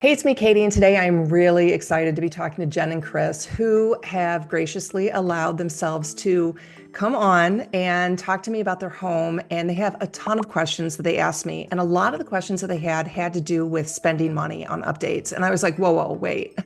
Hey, it's me, Katie, and today I'm really excited to be talking to Jen and Chris, who have graciously allowed themselves to come on and talk to me about their home. And they have a ton of questions that they asked me. And a lot of the questions that they had to do with spending money on updates. And I was like, whoa, whoa, wait.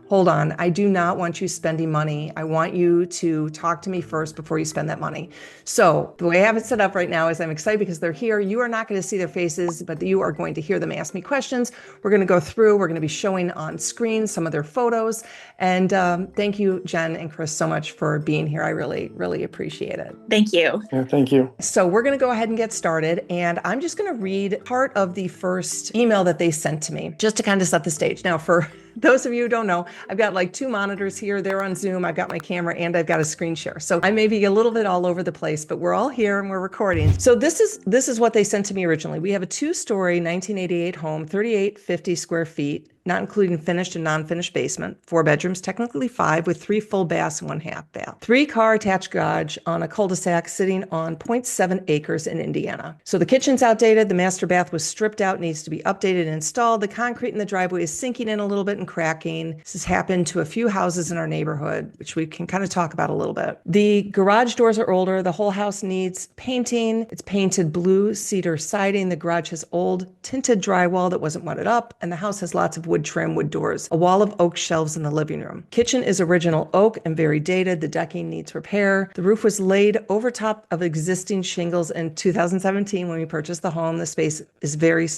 Hold on. I do not want you spending money. I want you to talk to me first before you spend that money. So the way I have it set up right now is I'm excited because they're here. You are not going to see their faces, but you are going to hear them ask me questions. We're going to go through, we're going to be showing on screen some of their photos. And thank you, Jen and Chris, so much for being here. I really, really appreciate it. Thank you. Yeah, thank you. So we're going to go ahead and get started. And I'm just going to read part of the first email that they sent to me just to kind of set the stage. Now, for those of you who don't know, I've got like two monitors here. They're on Zoom. I've got my camera and I've got a screen share. So I may be a little bit all over the place, but we're all here and we're recording. So this is what they sent to me originally. We have a two-story 1988 home, 3850 square feet, not including finished and non-finished basement, 4 bedrooms, technically 5, with 3 full baths and 1 half bath. 3-car attached garage on a cul-de-sac sitting on zero point 0.7 acres in Indiana. So the kitchen's outdated. The master bath was stripped out, needs to be updated and installed. The concrete in the driveway is sinking in a little bit and cracking. This has happened to a few houses in our neighborhood, which we can kind of talk about a little bit. The garage doors are older. The whole house needs painting. It's painted blue cedar siding. The garage has old tinted drywall that wasn't wetted up, and the house has lots of wood trim, wood doors, a wall of oak shelves in the living room. Kitchen is original oak and very dated. The decking needs repair. The roof was laid over top of existing shingles in 2017 when we purchased the home. The space is very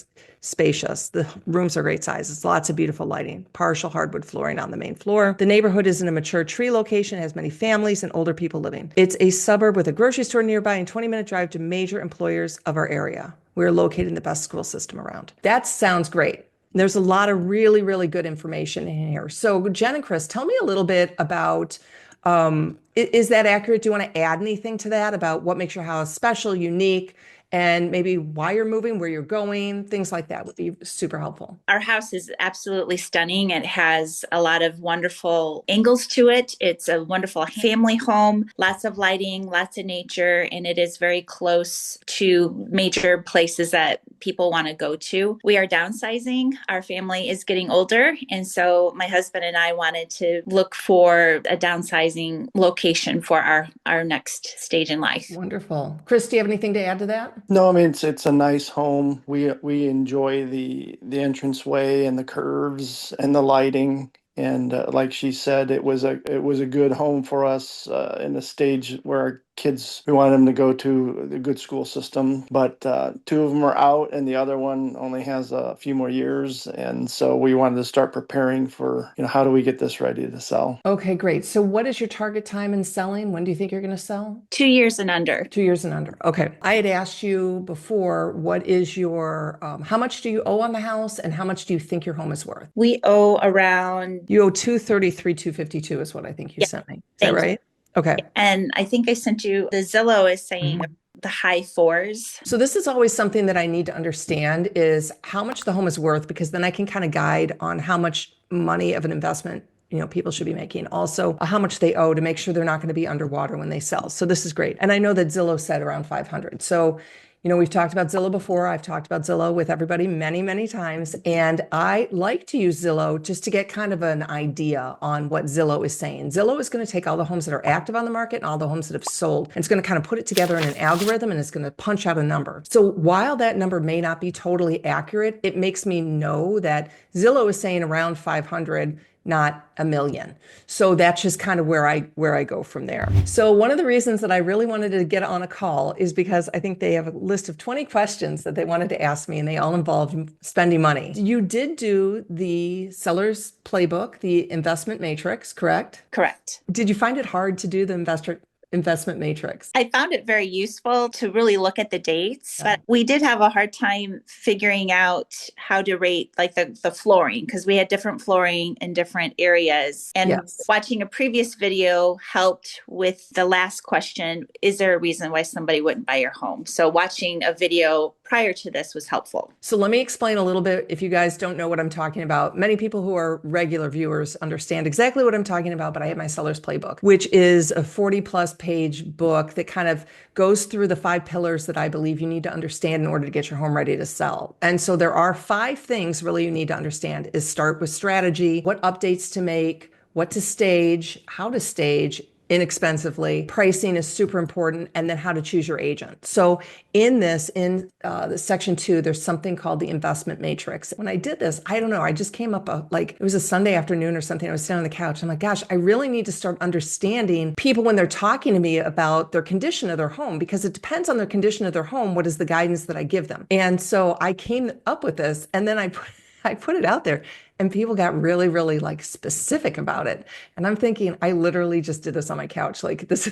spacious. The rooms are great sizes, lots of beautiful lighting, partial hardwood flooring on the main floor. The neighborhood is in a mature tree location, has many families and older people living. It's a suburb with a grocery store nearby and 20-minute drive to major employers of our area. We're located in the best school system around. That sounds great. There's a lot of really, really good information in here. So Jen and Chris, tell me a little bit about, is that accurate? Do you want to add anything to that about what makes your house special, unique, and maybe why you're moving, where you're going, things like that would be super helpful. Our house is absolutely stunning. It has a lot of wonderful angles to it. It's a wonderful family home, lots of lighting, lots of nature, and it is very close to major places that people want to go to. We are downsizing. Our family is getting older, and so my husband and I wanted to look for a downsizing location for our next stage in life. Wonderful. Chris, do you have anything to add to that? No, I mean it's a nice home. We enjoy the entranceway and the curves and the lighting. And like she said, it was a good home for us in a stage where our kids, we wanted them to go to a good school system, but two of them are out and the other one only has a few more years. And so we wanted to start preparing for, how do we get this ready to sell? Okay, great. So what is your target time in selling? When do you think you're going to sell? 2 years and under. 2 years and under. Okay. I had asked you before, what is your, how much do you owe on the house and how much do you think your home is worth? We owe around, You owe 233, 252 is what I think you yeah, sent me. Is that thank you. right? Okay. And I think I sent you, the Zillow is saying the high fours. So this is always something that I need to understand is how much the home is worth, because then I can kind of guide on how much money of an investment people should be making. Also, how much they owe to make sure they're not going to be underwater when they sell. So this is great. And I know that Zillow said around 500. So, we've talked about Zillow before. I've talked about Zillow with everybody many, many times. And I like to use Zillow just to get kind of an idea on what Zillow is saying. Zillow is going to take all the homes that are active on the market and all the homes that have sold. And it's going to kind of put it together in an algorithm and it's going to punch out a number. So while that number may not be totally accurate, it makes me know that Zillow is saying around 500, not a million. So that's just kind of where I go from there. So one of the reasons that I really wanted to get on a call is because I think they have a list of 20 questions that they wanted to ask me, and they all involved spending money. You did do the seller's playbook, the investment matrix, correct? Correct. Did you find it hard to do the investment matrix? I found it very useful to really look at the dates, but we did have a hard time figuring out how to rate like the flooring, because we had different flooring in different areas. And Yes. watching a previous video helped with the last question, is there a reason why somebody wouldn't buy your home? So watching a video prior to this was helpful. So let me explain a little bit. If you guys don't know what I'm talking about, many people who are regular viewers understand exactly what I'm talking about, but I have my seller's playbook, which is a 40+ page book that kind of goes through the 5 pillars that I believe you need to understand in order to get your home ready to sell. And so there are 5 things really you need to understand: is start with strategy, what updates to make, what to stage, how to stage inexpensively. Pricing is super important, and then how to choose your agent. So in the section 2, there's something called the investment matrix. When I did this, I don't know, I just came up like it was a Sunday afternoon or something. I was sitting on the couch. I'm like, gosh, I really need to start understanding people when they're talking to me about their condition of their home, because it depends on their condition of their home. What is the guidance that I give them? And so I came up with this, and then I put it out there, and people got really, really like specific about it. And I'm thinking, I literally just did this on my couch. Like this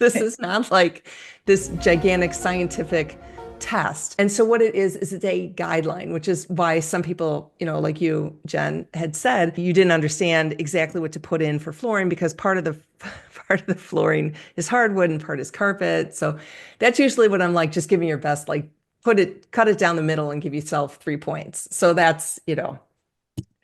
is not like this gigantic scientific test. And so what it is it's a guideline, which is why some people, like you, Jen, had said you didn't understand exactly what to put in for flooring, because part of the flooring is hardwood and part is carpet. So that's usually what I'm like, just give me your best, like cut it down the middle and give yourself 3 points. So that's,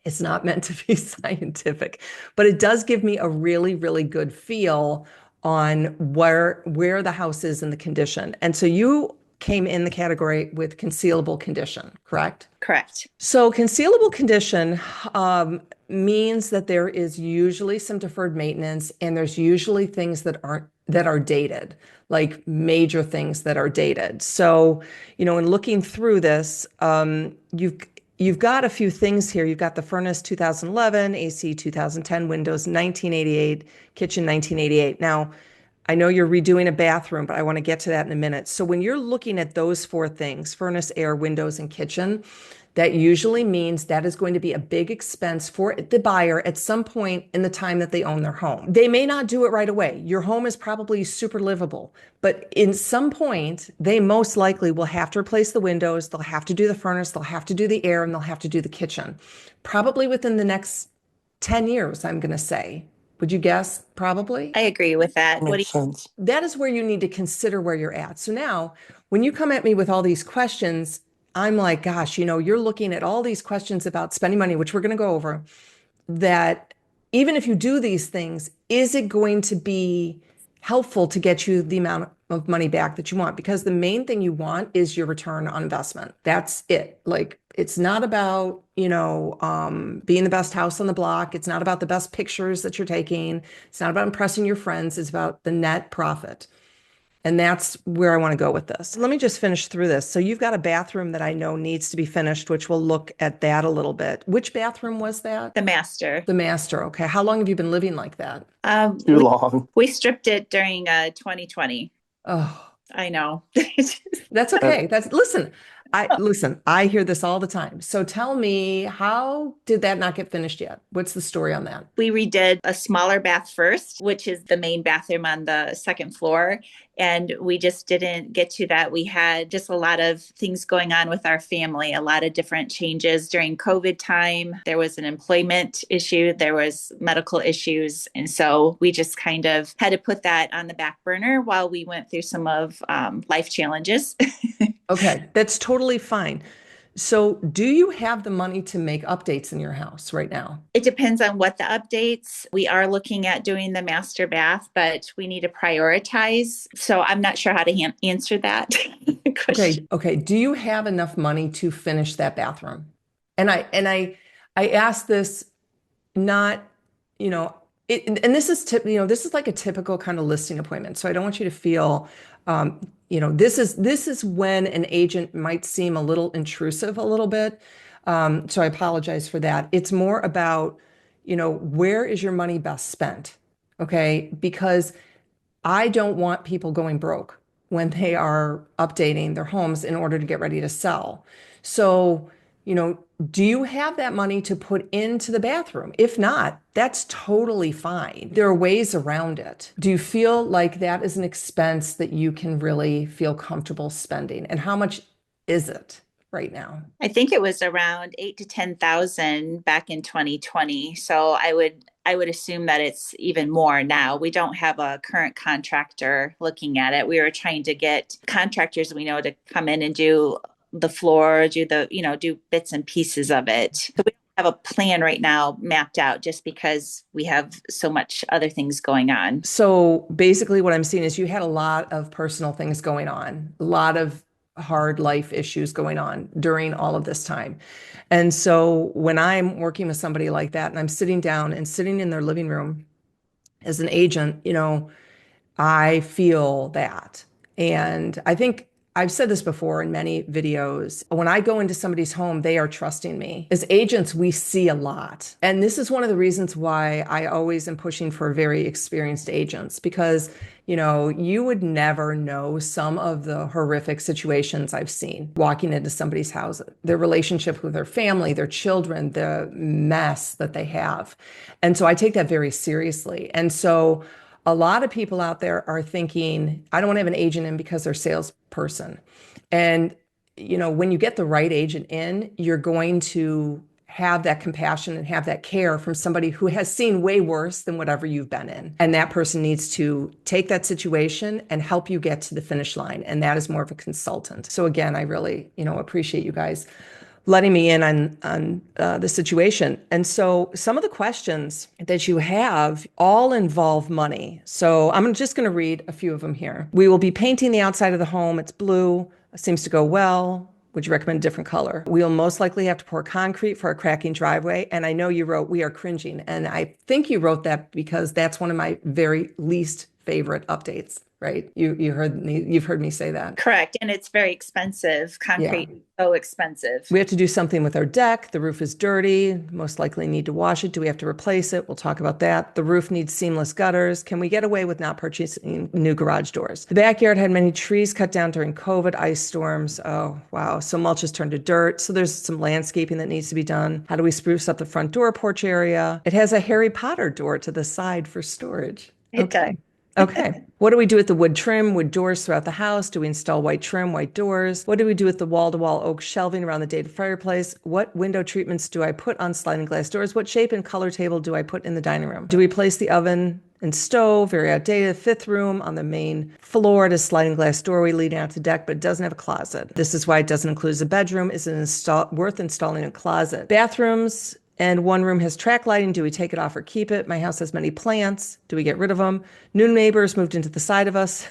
it's not meant to be scientific, but it does give me a really, really good feel on where the house is in the condition. And so you came in the category with concealable condition, correct? Correct. So concealable condition means that there is usually some deferred maintenance, and there's usually things that are dated, like major things that are dated. So, in looking through this, you've got a few things here. You've got the furnace 2011, AC 2010, windows 1988, kitchen 1988. Now, I know you're redoing a bathroom, but I want to get to that in a minute. So when you're looking at those 4 things, furnace, air, windows, and kitchen, that usually means that is going to be a big expense for the buyer at some point in the time that they own their home. They may not do it right away. Your home is probably super livable, but in some point, they most likely will have to replace the windows, they'll have to do the furnace, they'll have to do the air, and they'll have to do the kitchen. Probably within the next 10 years, I'm going to say. Would you guess? Probably. I agree with that. Makes sense. That is where you need to consider where you're at. So now, when you come at me with all these questions, I'm like, gosh, you're looking at all these questions about spending money, which we're going to go over, that even if you do these things, is it going to be helpful to get you the amount of money back that you want? Because the main thing you want is your return on investment. That's it. Like, it's not about, being the best house on the block. It's not about the best pictures that you're taking. It's not about impressing your friends. It's about the net profit. And that's where I want to go with this. Let me just finish through this. So you've got a bathroom that I know needs to be finished, which we'll look at that a little bit. Which bathroom was that? The master. The master. Okay. How long have you been living like that? Too long. We stripped it during 2020. Oh, I know. that's okay. Listen, I hear this all the time. So tell me, how did that not get finished yet? What's the story on that? We redid a smaller bath first, which is the main bathroom on the second floor. And we just didn't get to that. We had just a lot of things going on with our family, a lot of different changes during COVID time. There was an employment issue, there was medical issues. And so we just kind of had to put that on the back burner while we went through some of life challenges. Okay, that's totally fine. So do you have the money to make updates in your house right now? It depends on what the updates. We are looking at doing the master bath, but we need to prioritize. So I'm not sure how to answer that question. Okay. Do you have enough money to finish that bathroom? And I asked this not, and this is like a typical kind of listing appointment. So I don't want you to feel, this is when an agent might seem a little intrusive a little bit. So I apologize for that. It's more about, where is your money best spent? Okay. Because I don't want people going broke when they are updating their homes in order to get ready to sell. So, do you have that money to put into the bathroom? If not, that's totally fine. There are ways around it. Do you feel like that is an expense that you can really feel comfortable spending? And how much is it right now? I think it was around 8,000 to 10,000 back in 2020. So I would assume that it's even more now. We don't have a current contractor looking at it. We were trying to get contractors we know to come in and do the floor, do bits and pieces of it. So we don't have a plan right now mapped out just because we have so much other things going on. So basically, what I'm seeing is you had a lot of personal things going on, a lot of hard life issues going on during all of this time. And so when I'm working with somebody like that and I'm sitting down and sitting in their living room as an agent, I feel that. And I think I've said this before in many videos. When I go into somebody's home, they are trusting me. As agents, we see a lot. And this is one of the reasons why I always am pushing for very experienced agents, because, you would never know some of the horrific situations I've seen walking into somebody's house, their relationship with their family, their children, the mess that they have. And so I take that very seriously. And so a lot of people out there are thinking, I don't want to have an agent in because they're a salesperson. And, when you get the right agent in, you're going to have that compassion and have that care from somebody who has seen way worse than whatever you've been in. And that person needs to take that situation and help you get to the finish line. And that is more of a consultant. So again, I really, appreciate you guys letting me in on the situation. And so some of the questions that you have all involve money. So I'm just going to read a few of them here. We will be painting the outside of the home. It's blue. It seems to go well. Would you recommend a different color? We'll most likely have to pour concrete for a cracking driveway. And I know you wrote, we are cringing. And I think you wrote that because that's one of my very least favorite updates, right? You've heard me say that. Correct. And it's very expensive. Concrete is so expensive. We have to do something with our deck. The roof is dirty. Most likely need to wash it. Do we have to replace it? We'll talk about that. The roof needs seamless gutters. Can we get away with not purchasing new garage doors? The backyard had many trees cut down during COVID, ice storms. Oh, wow. So mulch has turned to dirt. So there's some landscaping that needs to be done. How do we spruce up the front door porch area? It has a Harry Potter door to the side for storage. It does. Okay. What do we do with the wood trim, wood doors throughout the house? Do we install white trim, white doors? What do we do with the wall-to-wall oak shelving around the dated fireplace? What window treatments do I put on sliding glass doors? What shape and color table do I put in the dining room? Do we place the oven and stove, very outdated, fifth room on the main floor at a sliding glass doorway leading out to deck, but it doesn't have a closet? This is why it doesn't include a bedroom. Is it worth installing a closet? Bathrooms, and one room has track lighting. Do we take it off or keep it? My house has many plants. Do we get rid of them? New neighbors moved into the side of us.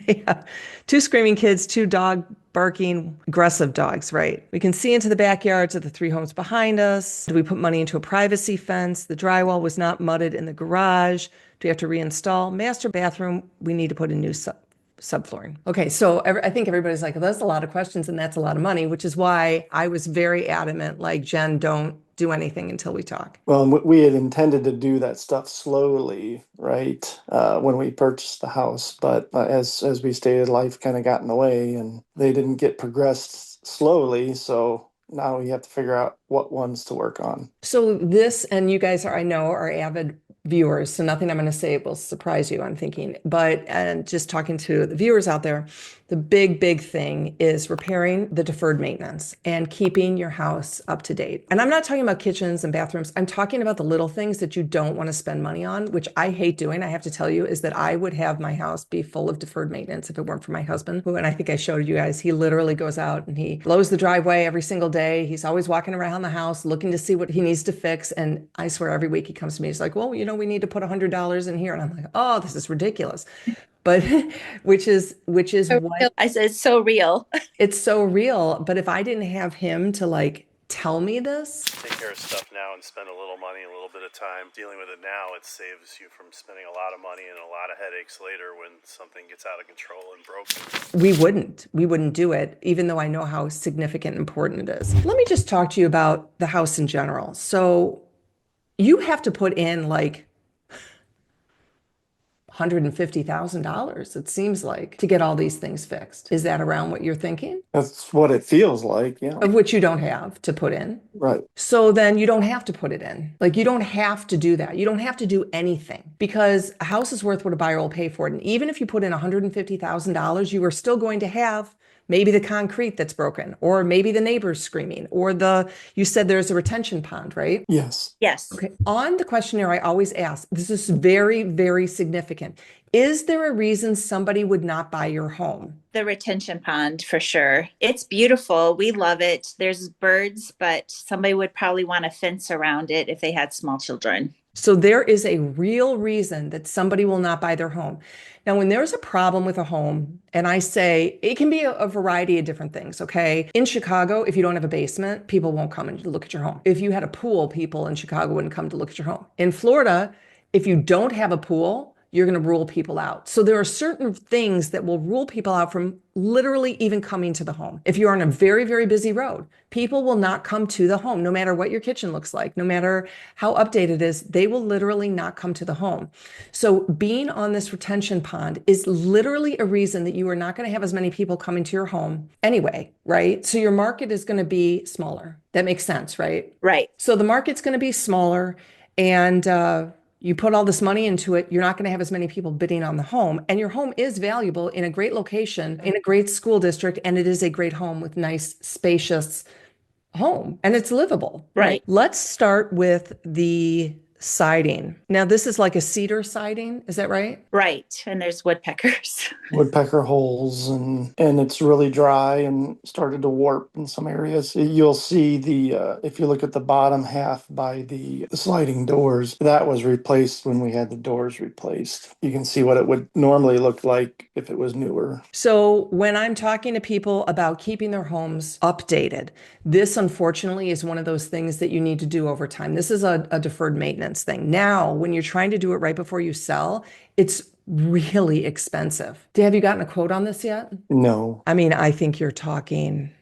They have 2 screaming kids, 2 dog barking, aggressive dogs, right? We can see into the backyards of the 3 homes behind us. Do we put money into a privacy fence? The drywall was not mudded in the garage. Do we have to reinstall? Master bathroom, we need to put a new subflooring. Okay, so I think everybody's like, well, that's a lot of questions and that's a lot of money, which is why I was very adamant, like, Jen, don't do anything until we talk. Well, we had intended to do that stuff slowly, right, when we purchased the house. But as we stated, life kind of got in the way and they didn't get progressed slowly. So now we have to figure out what ones to work on. So this, and you guys are, I know, are avid viewers, so nothing I'm going to say will surprise you, I'm thinking. But and just talking to the viewers out there, the big thing is repairing the deferred maintenance and keeping your house up to date. And I'm not talking about kitchens and bathrooms. I'm talking about the little things that you don't want to spend money on, which I hate doing. I have to tell you is that I would have my house be full of deferred maintenance if it weren't for my husband, who, and I think I showed you guys, he literally goes out and he blows the driveway every single day. He's always walking around the house looking to see what he needs to fix. And I swear every week he comes to me, he's like, well, we need to put $100 in here. And I'm like, oh, this is ridiculous. But which is what I said, it's so real. It's so real. But if I didn't have him to like tell me this, take care of stuff now and spend a little money, a little bit of time dealing with it now, it saves you from spending a lot of money and a lot of headaches later when something gets out of control and broken. we wouldn't do it, even though I know how significant and important it is. Let me just talk to you about the house in general. So you have to put in like $150,000, it seems like, to get all these things fixed. Is that around what you're thinking? That's what it feels like, yeah. Of which you don't have to put in. Right. So then you don't have to put it in. Like, you don't have to do that. You don't have to do anything because a house is worth what a buyer will pay for it. And even if you put in $150,000, you are still going to have Maybe the concrete that's broken, or maybe the neighbor's screaming, or you said there's a retention pond, right? Yes. Yes. Okay. On the questionnaire, I always ask, this is very, very significant. Is there a reason somebody would not buy your home? The retention pond for sure. It's beautiful. We love it. There's birds, but somebody would probably want a fence around it if they had small children. So there is a real reason that somebody will not buy their home. Now, when there's a problem with a home, and I say it can be a variety of different things, okay? In Chicago, if you don't have a basement, people won't come and look at your home. If you had a pool, people in Chicago wouldn't come to look at your home. In Florida, if you don't have a pool, you're going to rule people out. So there are certain things that will rule people out from literally even coming to the home. If you're on a very, very busy road, people will not come to the home, no matter what your kitchen looks like, no matter how updated it is, they will literally not come to the home. So being on this retention pond is literally a reason that you are not going to have as many people coming to your home anyway, right? So your market is going to be smaller. That makes sense, right? Right. So the market's going to be smaller, and you put all this money into it, you're not going to have as many people bidding on the home. And your home is valuable in a great location, in a great school district, and it is a great home with nice, spacious home, and it's livable. Right. Let's start with the siding. Now, this is like a cedar siding, is that right? Right. And there's woodpeckers. Woodpecker holes, and it's really dry and started to warp in some areas. You'll see if you look at the bottom half by the sliding doors, that was replaced when we had the doors replaced. You can see what it would normally look like if it was newer. So when I'm talking to people about keeping their homes updated, this unfortunately is one of those things that you need to do over time. This is a deferred maintenance thing. Now, when you're trying to do it right before you sell, it's really expensive. Have you gotten a quote on this yet? No. I mean, I think you're talking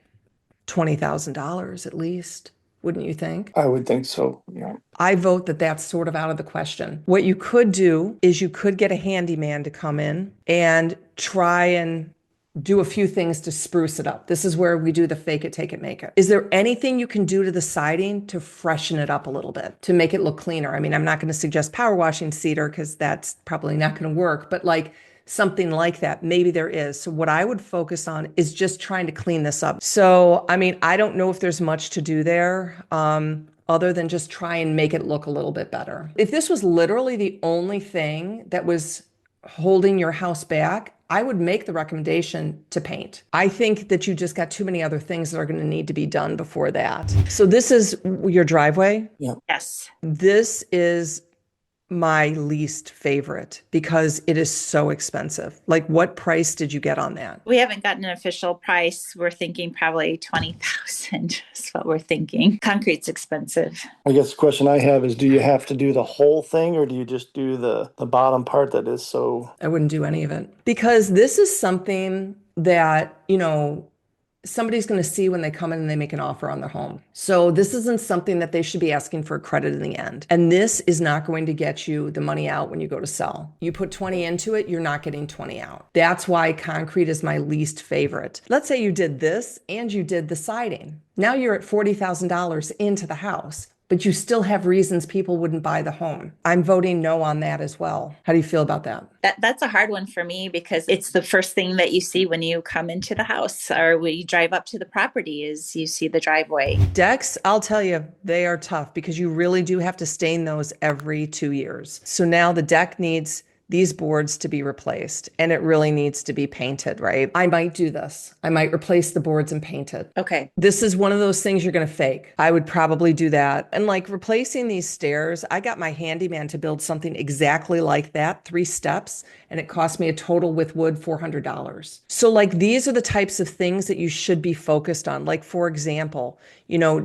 $20,000 at least, wouldn't you think? I would think so, yeah. I vote that that's sort of out of the question. What you could do is you could get a handyman to come in and try and do a few things to spruce it up. This is where we do the fake it, take it, make it. Is there anything you can do to the siding to freshen it up a little bit, to make it look cleaner? I mean, I'm not going to suggest power washing cedar because that's probably not going to work, but like something like that, maybe there is. So what I would focus on is just trying to clean this up. So, I mean, I don't know if there's much to do there. Other than just try and make it look a little bit better. If this was literally the only thing that was holding your house back, I would make the recommendation to paint. I think that you just got too many other things that are going to need to be done before that. So this is your driveway? Yeah. Yes. This is my least favorite because it is so expensive. Like, what price did you get on that? We haven't gotten an official price. We're thinking probably 20,000 is what we're thinking. Concrete's expensive. I guess the question I have is, do you have to do the whole thing, or do you just do the bottom part that is so... I wouldn't do any of it because this is something that, somebody's going to see when they come in and they make an offer on their home. So this isn't something that they should be asking for credit in the end. And this is not going to get you the money out when you go to sell. You put 20 into it, you're not getting 20 out. That's why concrete is my least favorite. Let's say you did this and you did the siding. Now you're at $40,000 into the house, but you still have reasons people wouldn't buy the home. I'm voting no on that as well. How do you feel about that? That's a hard one for me because it's the first thing that you see when you come into the house or when you drive up to the property is you see the driveway. Decks, I'll tell you, they are tough because you really do have to stain those every 2 years. So now the deck needs these boards to be replaced and it really needs to be painted, right? I might do this. I might replace the boards and paint it. Okay. This is one of those things you're going to fake. I would probably do that. And like replacing these stairs, I got my handyman to build something exactly like that, 3 steps, and it cost me a total with wood $400. So like these are the types of things that you should be focused on. Like for example,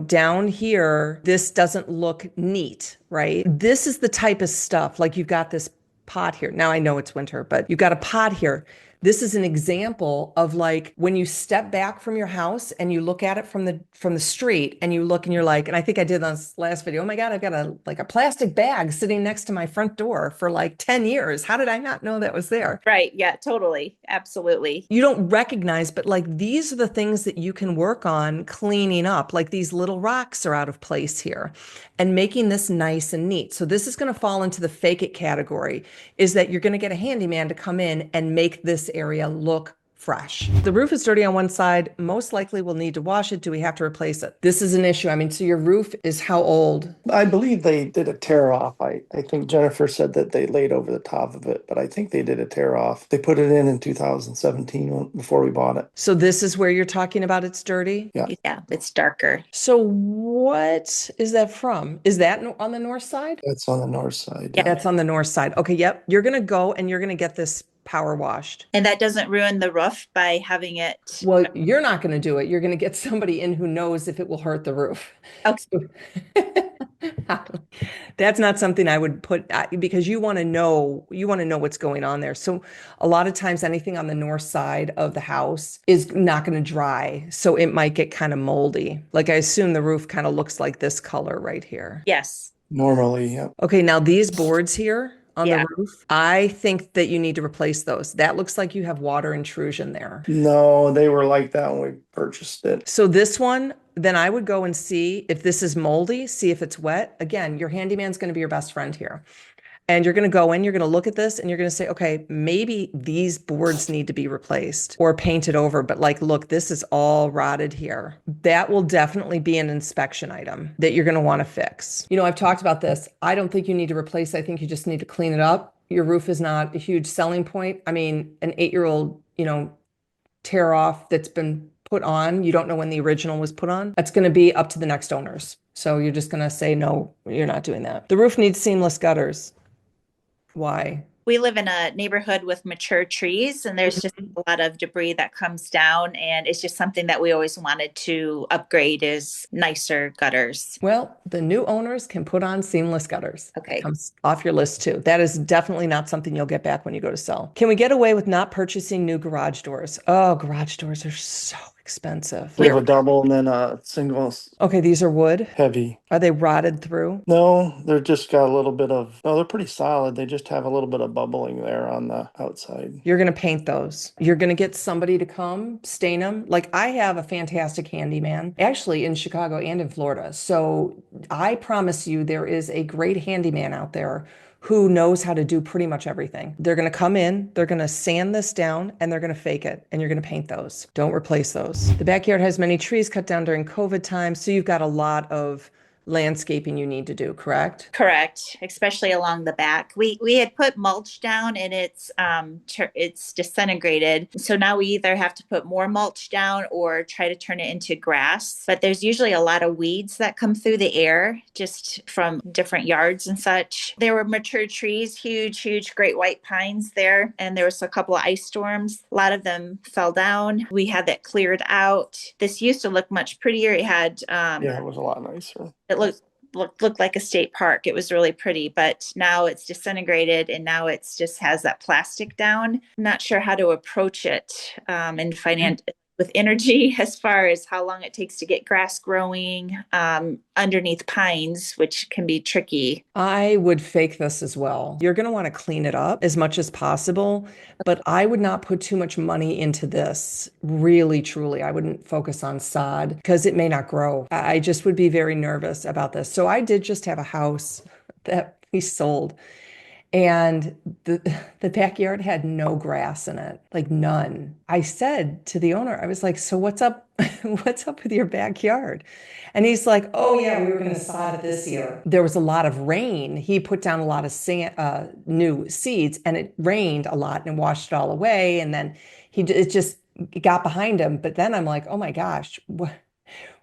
down here, this doesn't look neat, right? This is the type of stuff, like you've got this pot here. Now I know it's winter, but you've got a pot here. This is an example of like when you step back from your house and you look at it from the street and you look and you're like, and I think I did on this last video, oh my God, I've got a plastic bag sitting next to my front door for like 10 years. How did I not know that was there? Right. Yeah, totally. Absolutely. You don't recognize, but like these are the things that you can work on cleaning up. Like these little rocks are out of place here and making this nice and neat. So this is going to fall into the fake it category, is that you're going to get a handyman to come in and make this area look fresh. The roof is dirty on one side. Most likely we'll need to wash it. Do we have to replace it? This is an issue. I mean, so your roof is how old? I believe they did a tear off. I think Jennifer said that they laid over the top of it, but I think they did a tear off. They put it in 2017 before we bought it. So this is where you're talking about it's dirty? Yeah. Yeah, it's darker. So what is that from? Is that on the north side? That's on the north side. Yeah. That's on the north side. Okay, yep. You're going to go and you're going to get this power washed. And that doesn't ruin the roof by having it. Well, you're not going to do it. You're going to get somebody in who knows if it will hurt the roof. Okay. That's not something I would put because you want to know what's going on there. So a lot of times anything on the north side of the house is not going to dry. So it might get kind of moldy. Like I assume the roof kind of looks like this color right here. Yes. Normally, yeah. Okay, now these boards here on Yeah. the roof, I think that you need to replace those. That looks like you have water intrusion there. No, they were like that when we purchased it. So this one, then I would go and see if this is moldy, see if it's wet. Again, your handyman's going to be your best friend here. And you're going to go in, you're going to look at this and you're going to say, okay, maybe these boards need to be replaced or painted over. But like, look, this is all rotted here. That will definitely be an inspection item that you're going to want to fix. You know, I've talked about this. I don't think you need to replace. I think you just need to clean it up. Your roof is not a huge selling point. I mean, an 8-year-old, tear off that's been put on, you don't know when the original was put on. That's going to be up to the next owners. So you're just going to say, no, you're not doing that. The roof needs seamless gutters. Why? We live in a neighborhood with mature trees, and there's just a lot of debris that comes down. And it's just something that we always wanted to upgrade is nicer gutters. Well, the new owners can put on seamless gutters. Okay. Comes off your list too. That is definitely not something you'll get back when you go to sell. Can we get away with not purchasing new garage doors? Oh, garage doors are so expensive. We have a double and then a single Okay, these are wood. heavy. Are they rotted through? No, they're just got a little bit of, no, they're pretty solid. They just have a little bit of bubbling there on the outside. You're going to paint those. You're going to get somebody to come stain them. Like I have a fantastic handyman actually in Chicago and in Florida. So I promise you there is a great handyman out there who knows how to do pretty much everything. They're going to come in, they're going to sand this down, and they're going to fake it, and you're going to paint those. Don't replace those. The backyard has many trees cut down during COVID time, so you've got a lot of landscaping you need to do, correct? Correct, especially along the back. We had put mulch down and it's disintegrated. So now we either have to put more mulch down or try to turn it into grass. But there's usually a lot of weeds that come through the air just from different yards and such. There were mature trees, huge great white pines there. And there was a couple of ice storms. A lot of them fell down. We had that cleared out. This used to look much prettier. It had Yeah, it was a lot nicer. it looked like a state park. It was really pretty, but now it's disintegrated and now it's just has that plastic down. I'm not sure how to approach it and with energy as far as how long it takes to get grass growing underneath pines, which can be tricky. I would fake this as well. You're going to want to clean it up as much as possible, but I would not put too much money into this. Really, truly, I wouldn't focus on sod because it may not grow. I just would be very nervous about this. So I did just have a house that we sold. And the backyard had no grass in it, like none. I said to the owner, I was like, so what's up? What's up with your backyard? And he's like, oh yeah, we were going to sod it this year. There was a lot of rain. He put down a lot of new seeds and it rained a lot and washed it all away. And then it just got behind him. But then I'm like, oh my gosh, what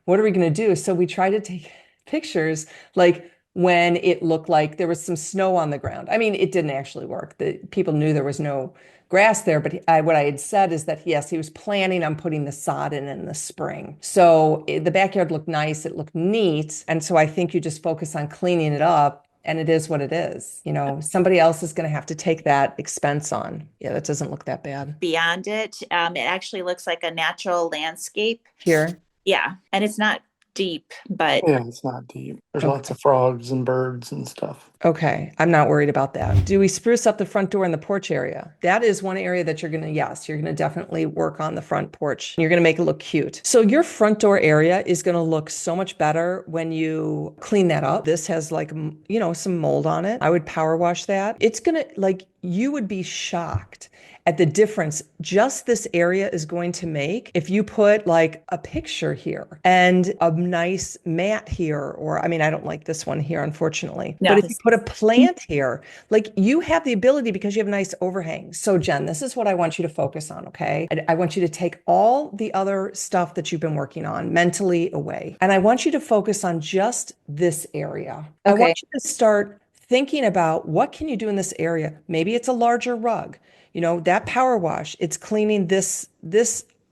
are we going to do? So we tried to take pictures like when it looked like there was some snow on the ground. I mean, it didn't actually work. The people knew there was no grass there, but what I had said is that, yes, he was planning on putting the sod in the spring. So the backyard looked nice. It looked neat. And so I think you just focus on cleaning it up and it is what it is. Somebody else is going to have to take that expense on. Yeah, that doesn't look that bad. Beyond it, it actually looks like a natural landscape. Here? Yeah. And it's not deep, but Yeah, it's not deep. There's lots of frogs and birds and stuff. Okay, I'm not worried about that. Do we spruce up the front door and the porch area? That is one area that you're going to definitely work on the front porch. You're going to make it look cute. So your front door area is going to look so much better when you clean that up. This has some mold on it. I would power wash that. It's going to you would be shocked at the difference just this area is going to make if you put like a picture here and a nice mat here, or I mean, I don't like this one here, unfortunately, No, but if you put a plant here, like you have the ability because you have nice overhang. So Jen, this is what I want you to focus on, okay? I want you to take all the other stuff that you've been working on mentally away, and I want you to focus on just this area. I Okay. want you to start thinking about what can you do in this area. Maybe it's a larger rug. You know, that power wash, it's cleaning this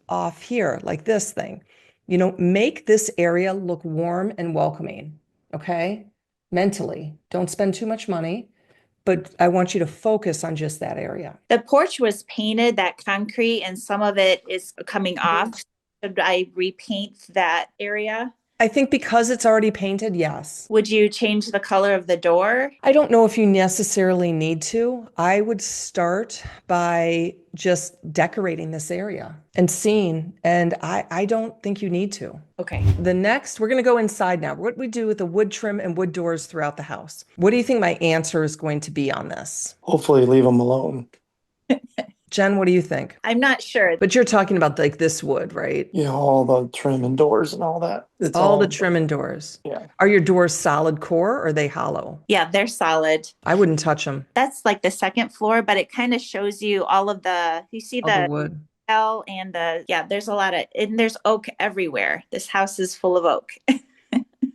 off here, like this thing. You know, make this area look warm and welcoming, okay? Mentally. Don't spend too much money, but I want you to focus on just that area. The porch was painted, that concrete, and some of it is coming off. Should I repaint that area? I think because it's already painted, yes. Would you change the color of the door? I don't know if you necessarily need to. I would start by just decorating this area and seeing, and I don't think you need to. Okay. The next, we're going to go inside now. What we do with the wood trim and wood doors throughout the house. What do you think my answer is going to be on this? Hopefully leave them alone. Jen, what do you think? I'm not sure. But you're talking about like this wood, right? Yeah, all the trim and doors and all that. It's All the trim and doors. Yeah. Are your doors solid core or are they hollow? Yeah, they're solid. I wouldn't touch them. That's like the second floor, but it kind of shows you all of you see All the the wood. L and there's a lot and there's oak everywhere. This house is full of oak.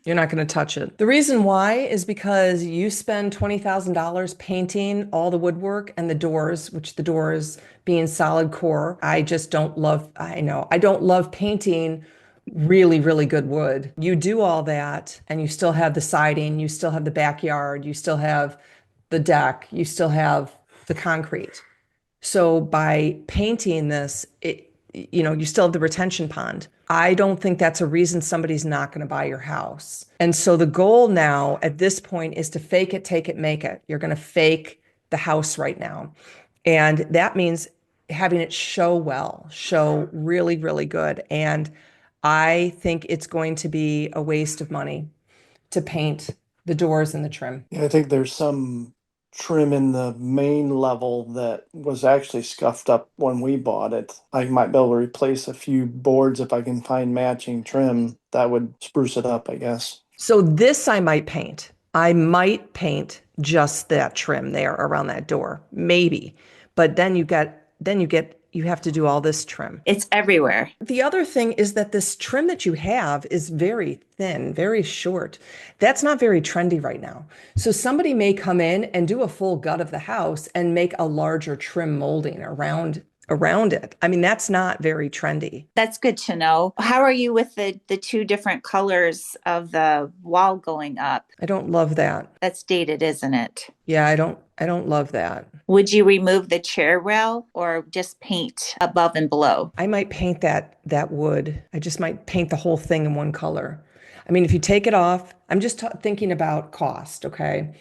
You're not going to touch it. The reason why is because you spend $20,000 painting all the woodwork and the doors, which the doors being solid core. I don't love painting really, really good wood. You do all that and you still have the siding, you still have the backyard, you still have the deck, you still have the concrete. So by painting this, you still have the retention pond. I don't think that's a reason somebody's not going to buy your house. And so the goal now at this point is to fake it, take it, make it. You're going to fake the house right now. And that means having it show really, really good. And I think it's going to be a waste of money to paint the doors and the trim. Yeah, I think there's some trim in the main level that was actually scuffed up when we bought it. I might be able to replace a few boards if I can find matching trim that would spruce it up, I guess. So this I might paint. I might paint just that trim there around that door, maybe. But then you have to do all this trim. It's everywhere. The other thing is that this trim that you have is very thin, very short. That's not very trendy right now. So somebody may come in and do a full gut of the house and make a larger trim molding around it. I mean, that's not very trendy. That's good to know. How are you with the two different colors of the wall going up? I don't love that. That's dated, isn't it? Yeah, I don't love that. Would you remove the chair rail or just paint above and below? I might paint that wood. I just might paint the whole thing in one color. I mean, if you take it off, I'm just thinking about cost, okay?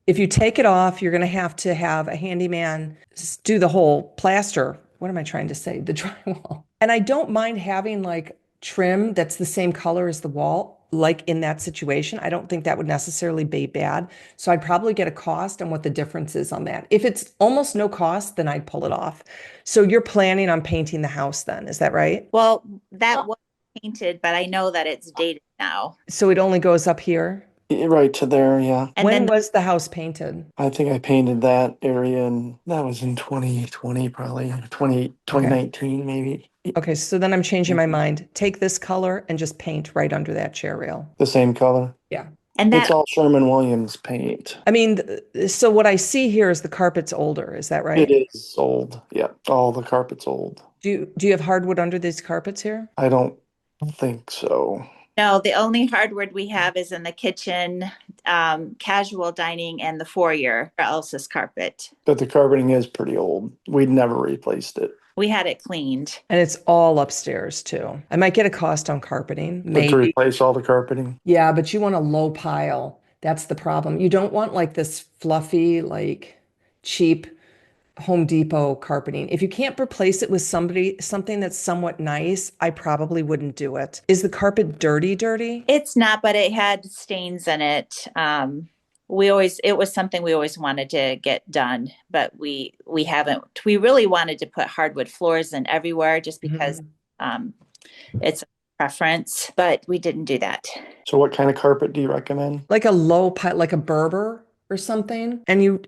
If you take it off, you're going to have a handyman do the whole plaster. What am I trying to say? The drywall. And I don't mind having like trim that's the same color as the wall, like in that situation. I don't think that would necessarily be bad. So I'd probably get a cost on what the difference is on that. If it's almost no cost, then I'd pull it off. So you're planning on painting the house then, is that right? Well, that was painted, but I know that it's dated now. So it only goes up here? Right to there, yeah. And When then was the house painted? I think I painted that area and that was in 2020 probably, 2019 maybe. Okay, so then I'm changing my mind. Take this color and just paint right under that chair rail. The same color. Yeah. and It's that all Sherman-Williams paint. I mean, so what I see here is the carpet's older. Is that right? It is old. Yeah, all the carpet's old. Do you have hardwood under these carpets here? I don't think so. no, the only hardwood we have is in the kitchen, casual dining, and the foyer. Or else's carpet. But the carpeting is pretty old. We'd never replaced it. We had it cleaned. And it's all upstairs too. I might get a cost on carpeting, But to maybe. replace all the carpeting. Yeah, but you want a low pile. That's the problem. You don't want like this fluffy, like cheap Home Depot carpeting. If you can't replace it with something that's somewhat nice, I probably wouldn't do it. Is the carpet dirty? It's not, but it had stains in it. it was something we always wanted to get done, but we haven't. We really wanted to put hardwood floors in everywhere just because um, it's a preference, but we didn't do that. So what kind of carpet do you recommend? Like a low pile, like a Berber or something. And you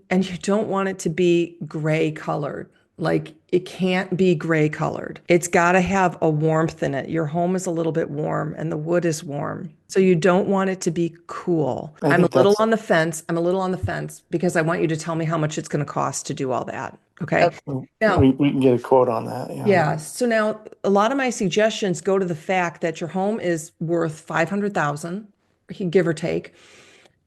don't want it to be gray colored. Like it can't be gray colored. It's got to have a warmth in it. Your home is a little bit warm and the wood is warm. So you don't want it to be cool. I I'm a think little that's on the fence. I'm a little on the fence because I want you to tell me how much it's going to cost to do all that. Okay. Okay. Now, we can get a quote on that. Yeah. yeah. So now a lot of my suggestions go to the fact that your home is worth 500,000, give or take,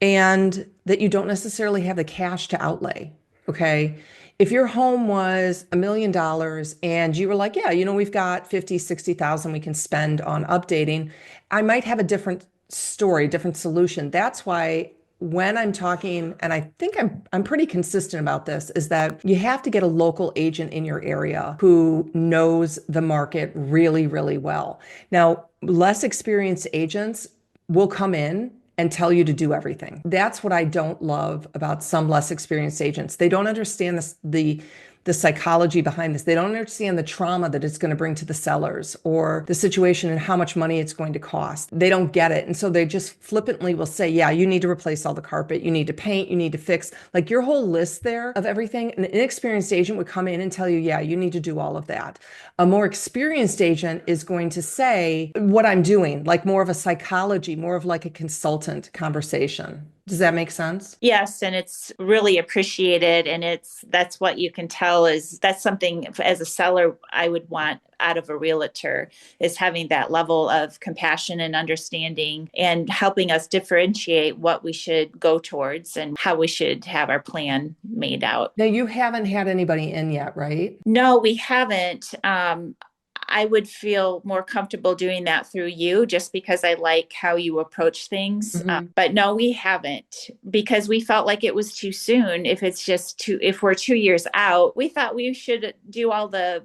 and that you don't necessarily have the cash to outlay. Okay. If your home was $1 million and you were like, yeah, we've got 50, 60,000 we can spend on updating, I might have a different story, different solution. That's why when I'm talking, and I think I'm pretty consistent about this, is that you have to get a local agent in your area who knows the market really, really well. Now, less experienced agents will come in and tell you to do everything. That's what I don't love about some less experienced agents. They don't understand the psychology behind this. They don't understand the trauma that it's going to bring to the sellers or the situation and how much money it's going to cost. They don't get it. And so they just flippantly will say, yeah, you need to replace all the carpet. You need to paint. You need to fix, like your whole list there of everything. An inexperienced agent would come in and tell you, yeah, you need to do all of that. A more experienced agent is going to say what I'm doing, like more of a psychology, more of like a consultant conversation. Does that make sense? Yes, and it's really appreciated, and that's what you can tell is that's something as a seller I would want out of a realtor, is having that level of compassion and understanding and helping us differentiate what we should go towards and how we should have our plan made out. Now, you haven't had anybody in yet, right? No, we haven't. I would feel more comfortable doing that through you just because I like how you approach things. But no, we haven't, because we felt like it was too soon. If we're 2 years out, we thought we should do all the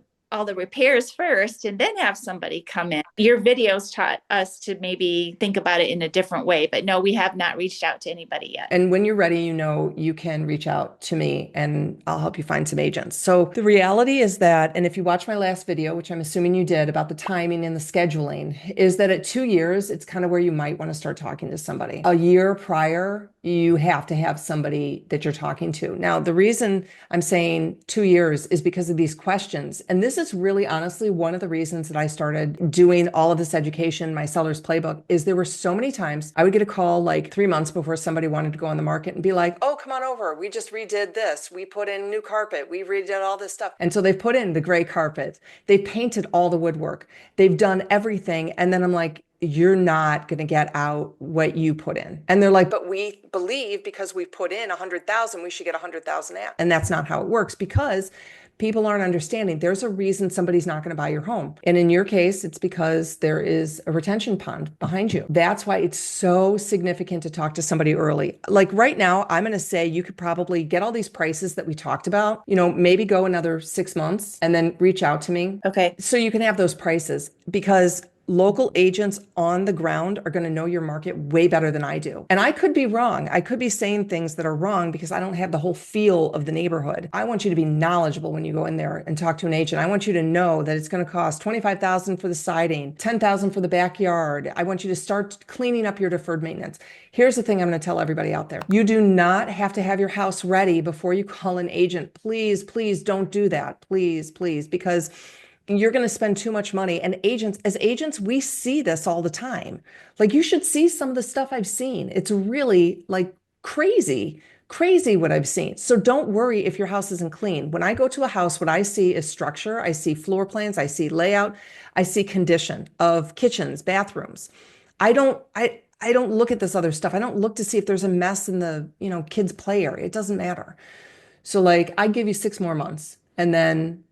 repairs first and then have somebody come in. Your videos taught us to maybe think about it in a different way, but no, we have not reached out to anybody yet. And when you're ready, you can reach out to me and I'll help you find some agents. So the reality is that, and if you watch my last video, which I'm assuming you did, about the timing and the scheduling, is that at 2 years, it's kind of where you might want to start talking to somebody. A year prior, you have to have somebody that you're talking to. Now, the reason I'm saying 2 years is because of these questions. And this is really honestly one of the reasons that I started doing all of this education, my seller's playbook, is there were so many times I would get a call like 3 months before somebody wanted to go on the market and be like, oh, come on over. We just redid this. We put in new carpet. We redid all this stuff. And so they've put in the gray carpet. They painted all the woodwork. They've done everything. And then I'm like, you're not going to get out what you put in. And they're like, but we believe because we put in 100,000, we should get 100,000 out. And that's not how it works, because people aren't understanding. There's a reason somebody's not going to buy your home. And in your case, it's because there is a retention pond behind you. That's why it's so significant to talk to somebody early. Like right now, I'm going to say you could probably get all these prices that we talked about, maybe go another 6 months and then reach out to me. Okay. So you can have those prices, because local agents on the ground are going to know your market way better than I do. And I could be wrong. I could be saying things that are wrong because I don't have the whole feel of the neighborhood. I want you to be knowledgeable when you go in there and talk to an agent. I want you to know that it's going to cost $25,000 for the siding, $10,000 for the backyard. I want you to start cleaning up your deferred maintenance. Here's the thing I'm going to tell everybody out there. You do not have to have your house ready before you call an agent. Please, please don't do that. Please, please, because you're going to spend too much money. And as agents, we see this all the time. Like, you should see some of the stuff I've seen. It's really like crazy what I've seen. So don't worry if your house isn't clean. When I go to a house, what I see is structure. I see floor plans. I see layout. I see condition of kitchens, bathrooms. I don't look at this other stuff. I don't look to see if there's a mess in the, kids' play area. It doesn't matter. So like, I give you 6 more months and then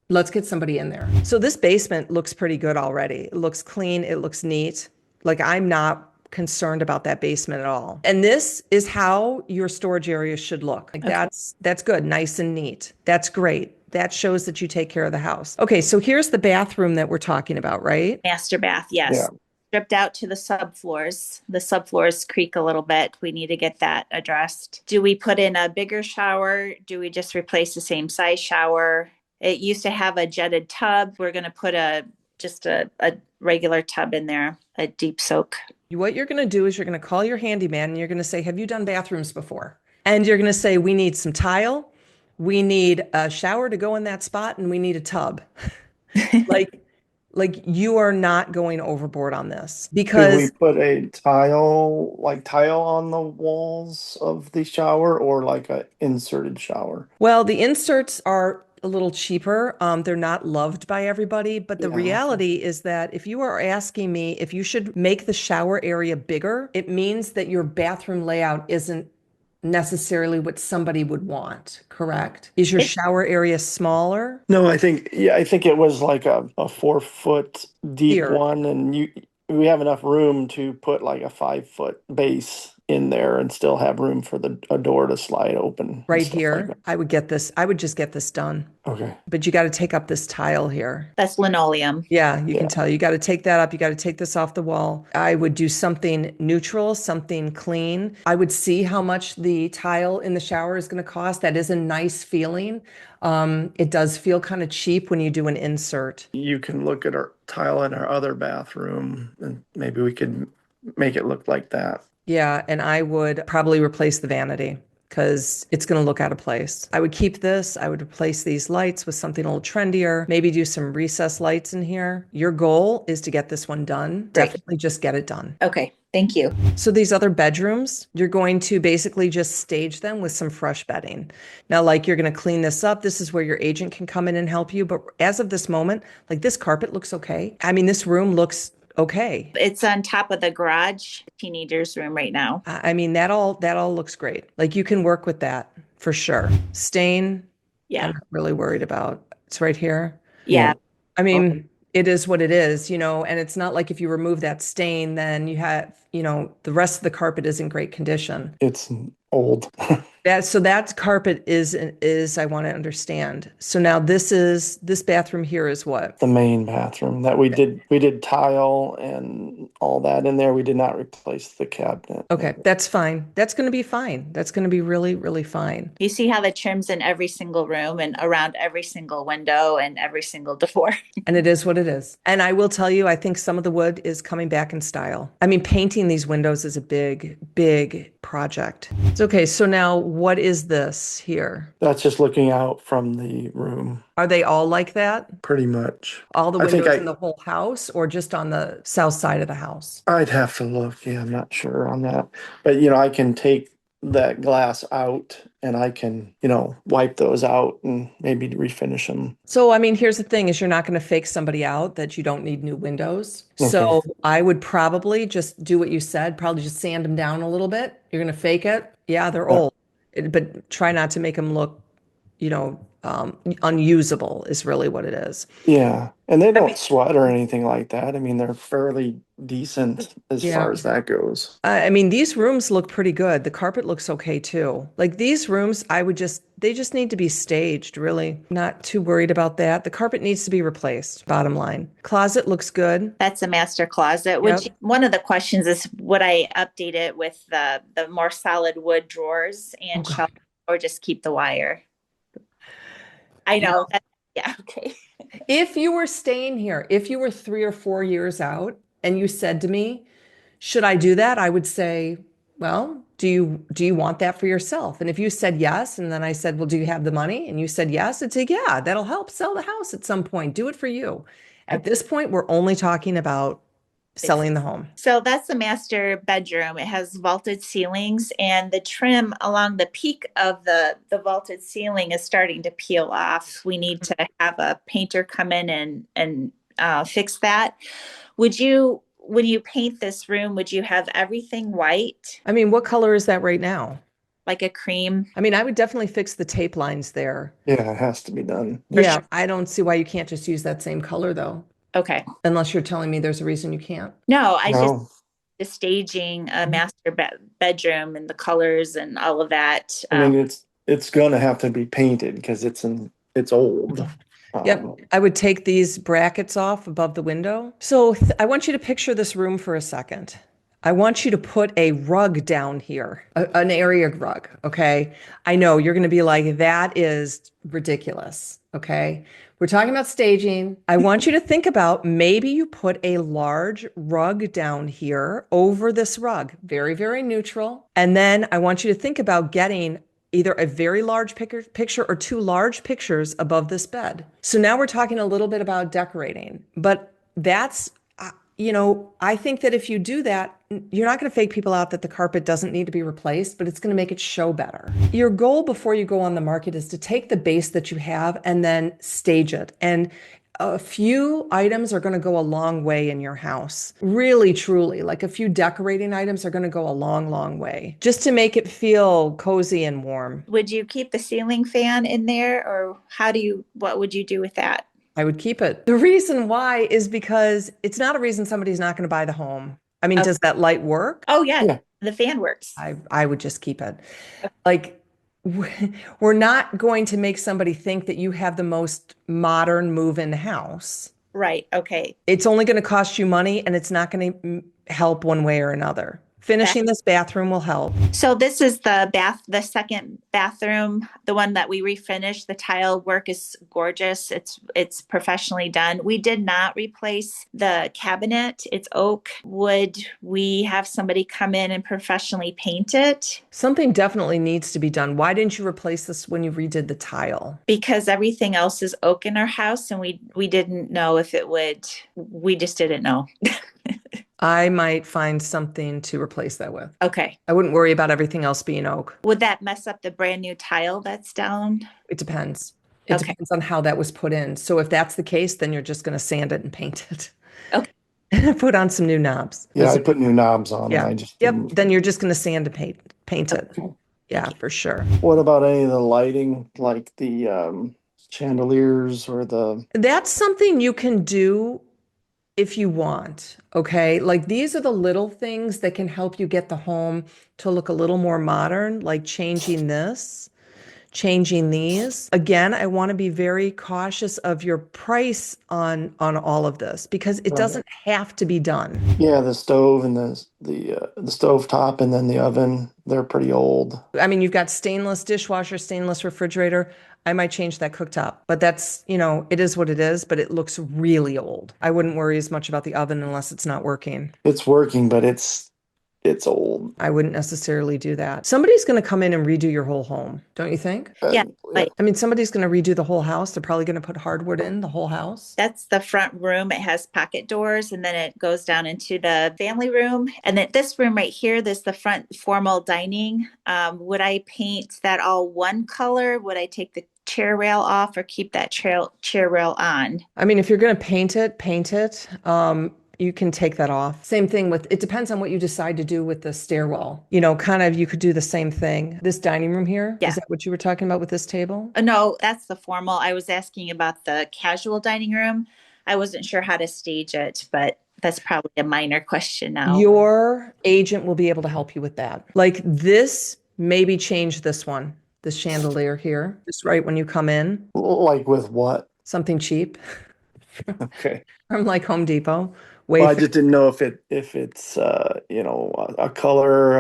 let's get somebody in there. So this basement looks pretty good already. It looks clean. It looks neat. Like, I'm not concerned about that basement at all. And this is how your storage area should look. Like, okay. That's good. Nice and neat. That's great. That shows that you take care of the house. Okay. So here's the bathroom that we're talking about, right? Master bath. Yes. Yeah. stripped out to the subfloors. The subfloors creak a little bit. We need to get that addressed. Do we put in a bigger shower? Do we just replace the same size shower? It used to have a jetted tub. We're going to put just a regular tub in there, a deep soak. What you're going to do is you're going to call your handyman and you're going to say, have you done bathrooms before? And you're going to say, we need some tile, we need a shower to go in that spot, and we need a tub. Like, like you are not going overboard on this Could we because, put a tile on the walls of the shower, or like a inserted shower? well, the inserts are a little cheaper. They're not loved by everybody, but the Yeah, okay. reality is that if you are asking me if you should make the shower area bigger, it means that your bathroom layout isn't necessarily what somebody would want, correct? Is your It- shower area smaller? No, I think it was like a 4 foot deep Here. one, and we have enough room to put like a 5 foot base in there and still have room for a door to slide open and Right stuff like here, that. I would just get this done. Okay. But you got to take up this tile here. That's linoleum. Yeah, you can Yeah. tell. You got to take that up. You got to take this off the wall. I would do something neutral, something clean. I would see how much the tile in the shower is going to cost. That is a nice feeling. It does feel kind of cheap when you do an insert. You can look at our tile in our other bathroom, and maybe we could make it look like that. Yeah, and I would probably replace the vanity because it's going to look out of place. I would keep this. I would replace these lights with something a little trendier, maybe do some recessed lights in here. Your goal is to get this one done. Great. Definitely just get it done. Okay, thank you. So these other bedrooms, you're going to basically just stage them with some fresh bedding. Now, like you're going to clean this up. This is where your agent can come in and help you. But as of this moment, like this carpet looks okay. I mean, this room looks okay. It's on top of the garage teenager's room right now. I mean, that all looks great. Like you can work with that for sure. Stain, Yeah. I'm not really worried about. It's right here. Yeah. I mean, it is what it is, and it's not like if you remove that stain, then you have, the rest of the carpet is in great condition. It's old. So that carpet is I want to understand. So now this bathroom here is what? The main bathroom that we did tile and all that in there. We did not replace the cabinet. Okay, that's fine. That's going to be fine. That's going to be really, really fine. You see how the trim's in every single room and around every single window and every single door. And it is what it is. And I will tell you, I think some of the wood is coming back in style. I mean, painting these windows is a big, big project. It's okay. So now what is this here? That's just looking out from the room, Are they all like that? pretty much. All the I think windows in the whole house or just on the south side of the house? I'd have to look. Yeah, I'm not sure on that. But I can take that glass out and I can, wipe those out and maybe refinish them. So, I mean, here's the thing is you're not going to fake somebody out that you don't need new windows. So I would probably just do what you said, probably just sand them down a little bit. You're going to fake it. Yeah, they're old, but try not to make them look, unusable is really what it is. Yeah. And they don't sweat or anything like that. I mean, they're fairly decent as Yeah. far as that goes. I mean, these rooms look pretty good. The carpet looks okay too. Like these rooms, they just need to be staged, really. Not too worried about that. The carpet needs to be replaced, bottom line. Closet looks good. That's a master closet, which one of the questions is, would I update it with the more solid wood drawers and shelf, or just keep the wire? I know. Yeah. Okay. If you were staying here, if you were 3 or 4 years out and you said to me, should I do that? I would say, well, do you want that for yourself? And if you said yes, and then I said, well, do you have the money? And you said yes, I'd say, yeah, that'll help sell the house at some point. Do it for you. At this point, we're only talking about selling the home. So that's the master bedroom. It has vaulted ceilings, and the trim along the peak of the vaulted ceiling is starting to peel off. We need to have a painter come in and fix that. When you paint this room, would you have everything white? I mean, what color is that right now? Like a cream? I mean, I would definitely fix the tape lines there. Yeah, it has to be done. Yeah, I don't see why you can't just use that same color though. Okay. Unless you're telling me there's a reason you can't. No, No. the staging a master bedroom and the colors and all of that. I mean, it's going to have to be painted because it's old. Yep. I would take these brackets off above the window. So I want you to picture this room for a second. I want you to put a rug down here, an area rug. Okay. I know you're going to be like, that is ridiculous. Okay. We're talking about staging. I want you to think about maybe you put a large rug down here over this rug, very, very neutral. And then I want you to think about getting either a very large picture or two large pictures above this bed. So now we're talking a little bit about decorating, but that's, I think that if you do that, you're not going to fake people out that the carpet doesn't need to be replaced, but it's going to make it show better. Your goal before you go on the market is to take the base that you have and then stage it. And a few items are going to go a long way in your house. Really, truly, like a few decorating items are going to go a long, long way just to make it feel cozy and warm. Would you keep the ceiling fan in there, or what would you do with that? I would keep it. The reason why is because it's not a reason somebody's not going to buy the home. I mean, does that light work? Oh, yeah. The fan works. I would just keep it. Like, we're not going to make somebody think that you have the most modern move-in house. Right. Okay. It's only going to cost you money, and it's not going to help one way or another. Finishing this bathroom will help. So this is the second bathroom, the one that we refinished. The tile work is gorgeous. It's professionally done. We did not replace the cabinet. It's oak. Would we have somebody come in and professionally paint it? Something definitely needs to be done. Why didn't you replace this when you redid the tile? Because everything else is oak in our house, and we didn't know if it would. We just didn't know. I might find something to replace that with. Okay. I wouldn't worry about everything else being oak. Would that mess up the brand new tile that's down? It depends. It depends on how that was put in. So if that's the case, then you're just going to sand it and paint it. Okay. Put on some new knobs. Yeah, I put new knobs on. Yeah. And I just Then you're just going to sand and paint it. Okay. Yeah, for sure. What about any of the lighting, like the chandeliers or the? That's something you can do if you want, okay? Like these are the little things that can help you get the home to look a little more modern, like changing this, changing these. Again, I want to be very cautious of your price on all of this because it doesn't have to be done. Yeah, the stove and the stove top and then the oven, they're pretty old. I mean, you've got stainless dishwasher, stainless refrigerator. I might change that cooktop, but that's, it is what it is, but it looks really old. I wouldn't worry as much about the oven unless it's not working. It's working, but it's old. I wouldn't necessarily do that. Somebody's going to come in and redo your whole home, don't you think? Yeah. I mean, somebody's going to redo the whole house. They're probably going to put hardwood in the whole house. That's the front room. It has pocket doors, and then it goes down into the family room. And then this room right here, this is the front formal dining. Would I paint that all one color? Would I take the chair rail off or keep that chair rail on? I mean, if you're going to paint it. You can take that off. Same thing with, it depends on what you decide to do with the stairwell. You could do the same thing. This dining room here, Yeah. Is that what you were talking about with this table? No, that's the formal. I was asking about the casual dining room. I wasn't sure how to stage it, but that's probably a minor question now. Your agent will be able to help you with that. Like this, maybe change this one, this chandelier here, just right when you come in. Like with what? Something cheap Okay. from like Home Depot. Well, I just didn't know if it's a color,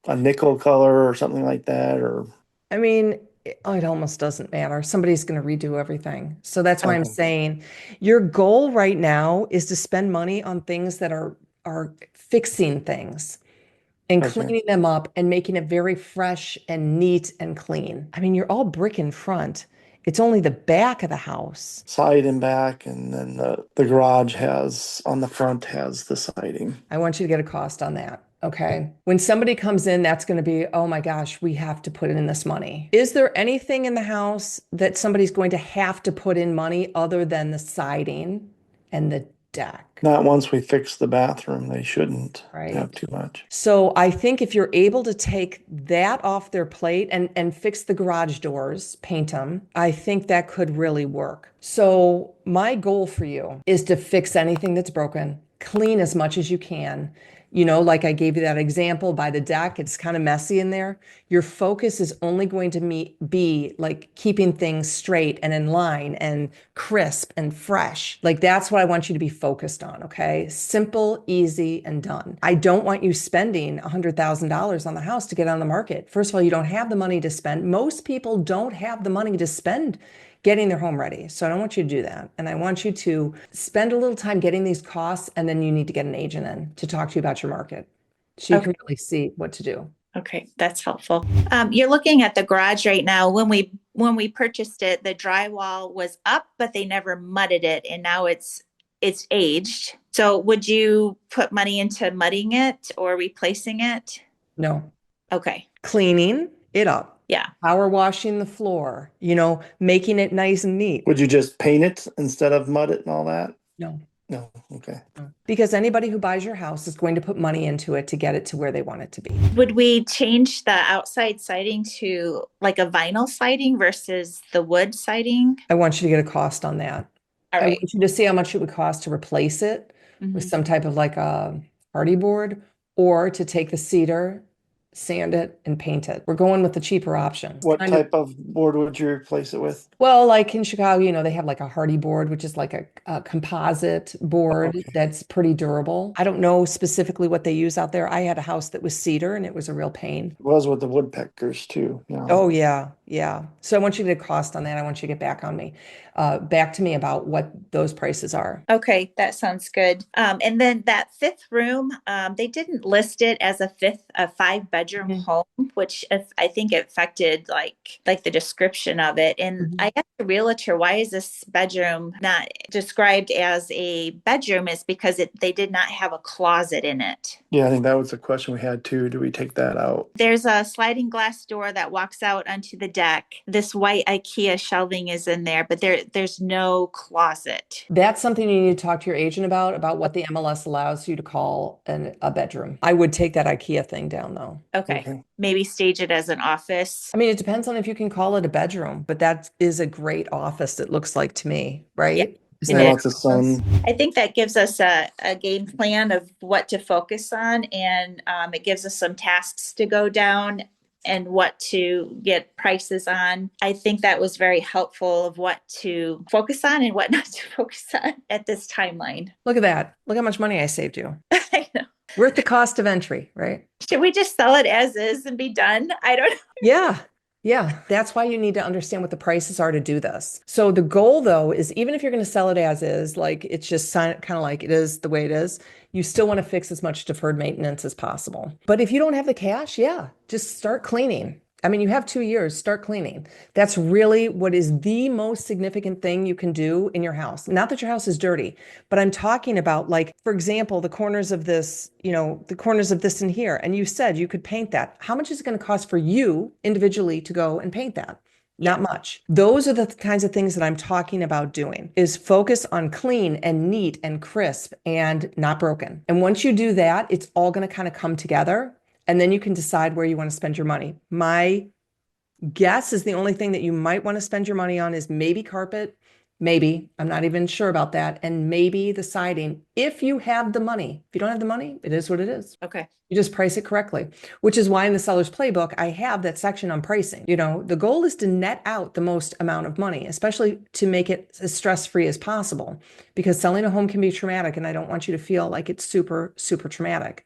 a nickel color or something like that, or. I mean, it almost doesn't matter. Somebody's going to redo everything. So that's why I'm saying your goal right now is to spend money on things that are fixing things and cleaning them up and making it very fresh and neat and clean. I mean, you're all brick in front. It's only the back of the house. Side and back, and then the garage on the front has the siding. I want you to get a cost on that. Okay. When somebody comes in, that's going to be, oh my gosh, we have to put in this money. Is there anything in the house that somebody's going to have to put in money other than the siding and the deck? Not once we fix the bathroom. They shouldn't have too much. So I think if you're able to take that off their plate and fix the garage doors, paint them, I think that could really work. So my goal for you is to fix anything that's broken, clean as much as you can, Like I gave you that example by the deck, it's kind of messy in there. Your focus is only going to be like keeping things straight and in line and crisp and fresh. Like that's what I want you to be focused on. Okay. Simple, easy, and done. I don't want you spending $100,000 on the house to get on the market. First of all, you don't have the money to spend. Most people don't have the money to spend getting their home ready. So I don't want you to do that. And I want you to spend a little time getting these costs, and then you need to get an agent in to talk to you about your market so you can really see what to do. Okay, that's helpful. You're looking at the garage right now. When we purchased it, the drywall was up, but they never mudded it, and now it's aged. So would you put money into mudding it or replacing it? No. Okay. Cleaning it up. Yeah. Power washing the floor, making it nice and neat. Would you just paint it instead of mud it and all that? No. No. Okay. Because anybody who buys your house is going to put money into it to get it to where they want it to be. Would we change the outside siding to like a vinyl siding versus the wood siding? I want you to get a cost on that. All I right. want you to see how much it would cost to replace it with some type of like a hardy board, or to take the cedar, sand it, and paint it. We're going with the cheaper option. What type of board would you replace it with? Well, like in Chicago, they have like a hardy board, which is like a composite board that's pretty durable. I don't know specifically what they use out there. I had a house that was cedar and it was a real pain. It was with the woodpeckers too. Oh, yeah. Yeah. So I want you to get a cost on that. I want you to get back to me about what those prices are. Okay, that sounds good. And then that fifth room, they didn't list it as a 5-bedroom home, which I think affected like the description of it. And I asked the realtor, why is this bedroom not described as a bedroom? It's because they did not have a closet in it. Yeah, I think that was the question we had too. Do we take that out? There's a sliding glass door that walks out onto the deck. This white IKEA shelving is in there, but there's no closet. That's something you need to talk to your agent about what the MLS allows you to call a bedroom. I would take that IKEA thing down though. Okay. Maybe stage it as an office. I mean, it depends on if you can call it a bedroom, but that is a great office, it looks like to me, right? Yeah. Lots of sun. I think that gives us a game plan of what to focus on, and it gives us some tasks to go down and what to get prices on. I think that was very helpful of what to focus on and what not to focus on at this timeline. Look at that. Look how much money I saved you. I know. Worth the cost of entry, right? Should we just sell it as is and be done? I don't know. Yeah. Yeah, that's why you need to understand what the prices are to do this. So the goal though is, even if you're going to sell it as is, like it's just kind of like it is the way it is, you still want to fix as much deferred maintenance as possible. But if you don't have the cash, just start cleaning. I mean, you have 2 years, start cleaning. That's really what is the most significant thing you can do in your house. Not that your house is dirty, but I'm talking about, like, for example, the corners of this, the corners of this in here. And you said you could paint that. How much is it going to cost for you individually to go and paint that? Not much. Those are the kinds of things that I'm talking about doing, is focus on clean and neat and crisp and not broken. And once you do that, it's all going to kind of come together. And then you can decide where you want to spend your money. My guess is the only thing that you might want to spend your money on is maybe carpet, maybe, I'm not even sure about that, and maybe the siding, if you have the money. If you don't have the money, it is what it is. Okay. You just price it correctly, which is why in the seller's playbook, I have that section on pricing. The goal is to net out the most amount of money, especially to make it as stress-free as possible, because selling a home can be traumatic, and I don't want you to feel like it's super, super traumatic.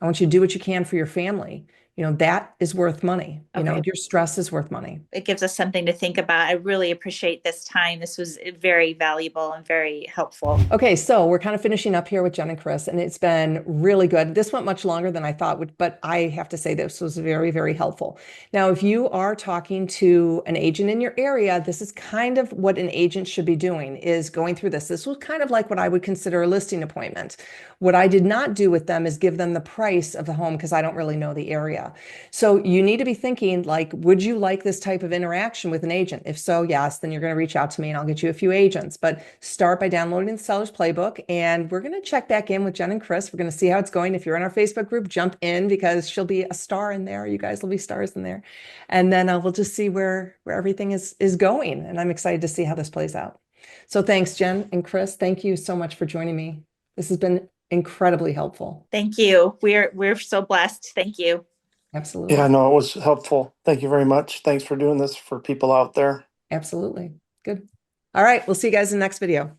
I want you to do what you can for your family. That is worth money. Your stress is worth money. It gives us something to think about. I really appreciate this time. This was very valuable and very helpful. Okay, so we're kind of finishing up here with Jen and Chris, and it's been really good. This went much longer than I thought, but I have to say this was very, very helpful. Now, if you are talking to an agent in your area, this is kind of what an agent should be doing, is going through this. This was kind of like what I would consider a listing appointment. What I did not do with them is give them the price of the home, because I don't really know the area. So you need to be thinking, like, would you like this type of interaction with an agent? If so, yes, then you're going to reach out to me and I'll get you a few agents. But start by downloading the seller's playbook, and we're going to check back in with Jen and Chris. We're going to see how it's going. If you're in our Facebook group, jump in, because she'll be a star in there. You guys will be stars in there. And then we'll just see where everything is going. And I'm excited to see how this plays out. So thanks, Jen and Chris. Thank you so much for joining me. This has been incredibly helpful. Thank you. We're so blessed. Thank you. Absolutely. Yeah, no, it was helpful. Thank you very much. Thanks for doing this for people out there. Absolutely. Good. All right. We'll see you guys in the next video.